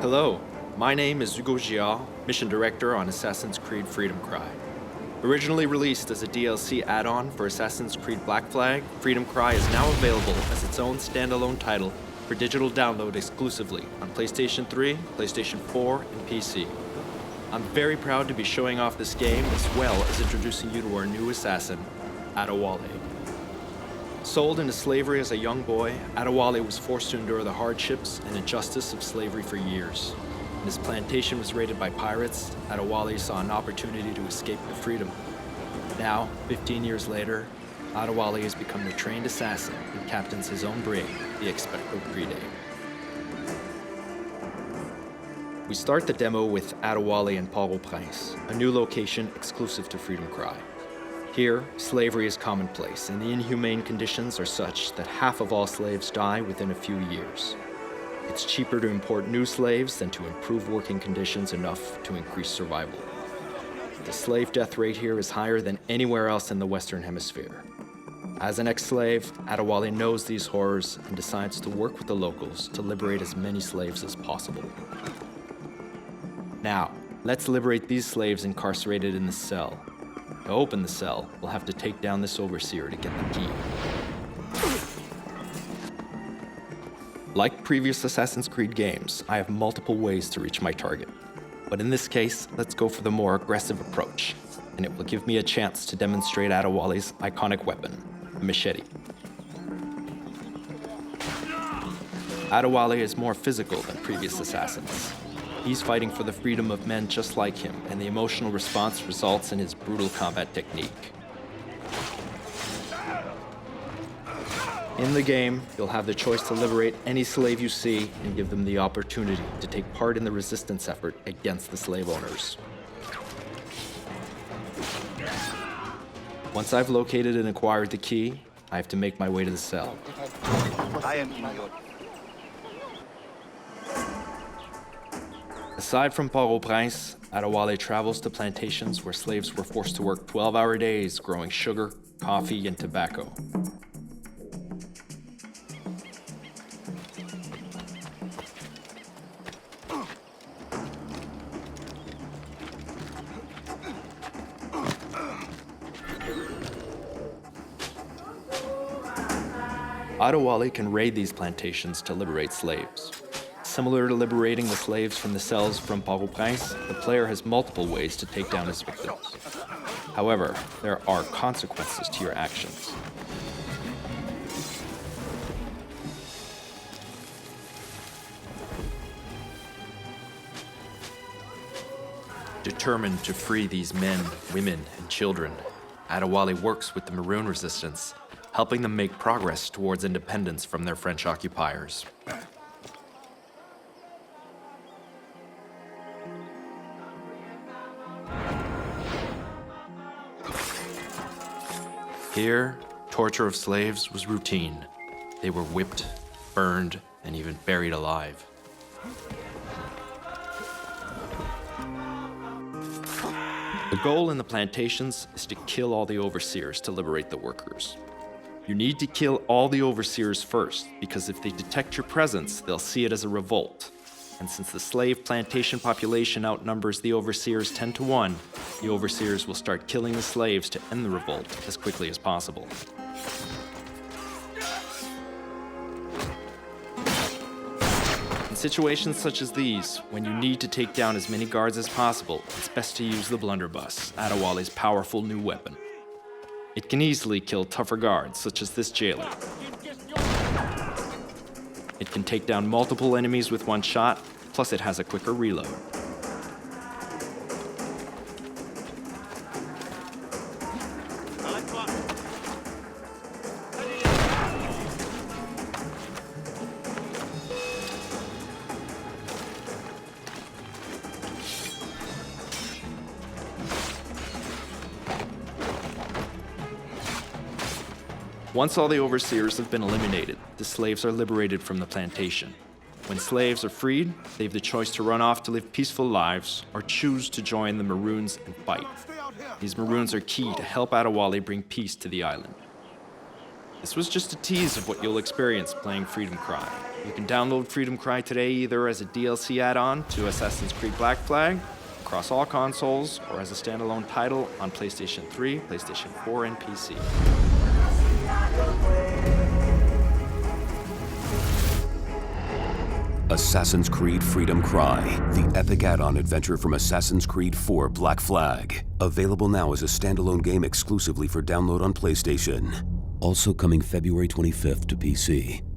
Hello, my name is Hugo Giard, Mission Director on Assassin's Creed Freedom Cry. Originally released as a DLC add-on for Assassin's Creed Black Flag, Freedom Cry is now available as its own standalone title for digital download exclusively on PlayStation 3, PlayStation 4, and PC. I'm very proud to be showing off this game as well as introducing you to our new assassin, Adewale. Sold into slavery as a young boy, Adewale was forced to endure the hardships and injustice of slavery for years. When his plantation was raided by pirates, Adewale saw an opportunity to escape to freedom. Now, 15 years later, Adewale has become the trained assassin and captains his own brig, the Expecto Crede. We start the demo with Adewale and Port-au-Prince, a new location exclusive to Freedom Cry. Here, slavery is commonplace, and the inhumane conditions are such that half of all slaves die within a few years. It's cheaper to import new slaves than to improve working conditions enough to increase survival. The slave death rate here is higher than anywhere else in the Western Hemisphere. As an ex-slave, Adewale knows these horrors and decides to work with the locals to liberate as many slaves as possible. Now, let's liberate these slaves incarcerated in the cell. To open the cell, we'll have to take down this overseer to get the key. Like previous Assassin's Creed games, I have multiple ways to reach my target. But in this case, let's go for the more aggressive approach, and it will give me a chance to demonstrate Adewale's iconic weapon, the machete. Adewale is more physical than previous assassins. He's fighting for the freedom of men just like him, and the emotional response results in his brutal combat technique. In the game, you'll have the choice to liberate any slave you see and give them the opportunity to take part in the resistance effort against the slave owners. Once I've located and acquired the key, I have to make my way to the cell. I am in your... Aside from Port-au-Prince, Adewale travels to plantations where slaves were forced to work 12-hour days growing sugar, coffee, and tobacco. Adewale can raid these plantations to liberate slaves. Similar to liberating the slaves from the cells from Port-au-Prince, the player has multiple ways to take down his victims. However, there are consequences to your actions. Determined to free these men, women, and children, Adewale works with the Maroon Resistance, helping them make progress towards independence from their French occupiers. Here, torture of slaves was routine. They were whipped, burned, and even buried alive. The goal in the plantations is to kill all the overseers to liberate the workers. You need to kill all the overseers first, because if they detect your presence, they'll see it as a revolt. And since the slave plantation population outnumbers the overseers 10 to 1, the overseers will start killing the slaves to end the revolt as quickly as possible. In situations such as these, when you need to take down as many guards as possible, it's best to use the blunderbuss, Adewale's powerful new weapon. It can easily kill tougher guards, such as this jailer. It can take down multiple enemies with one shot, plus it has a quicker reload. Once all the overseers have been eliminated, the slaves are liberated from the plantation. When slaves are freed, they have the choice to run off to live peaceful lives or choose to join the Maroons and fight. These Maroons are key to help Adewale bring peace to the island. This was just a tease of what you'll experience playing Freedom Cry. You can download Freedom Cry today either as a DLC add-on to Assassin's Creed Black Flag, across all consoles, or as a standalone title on PlayStation 3, PlayStation 4, and PC. Assassin's Creed Freedom Cry, the epic add-on adventure from Assassin's Creed 4 Black Flag. Available now as a standalone game exclusively for download on PlayStation. Also coming February 25th to PC.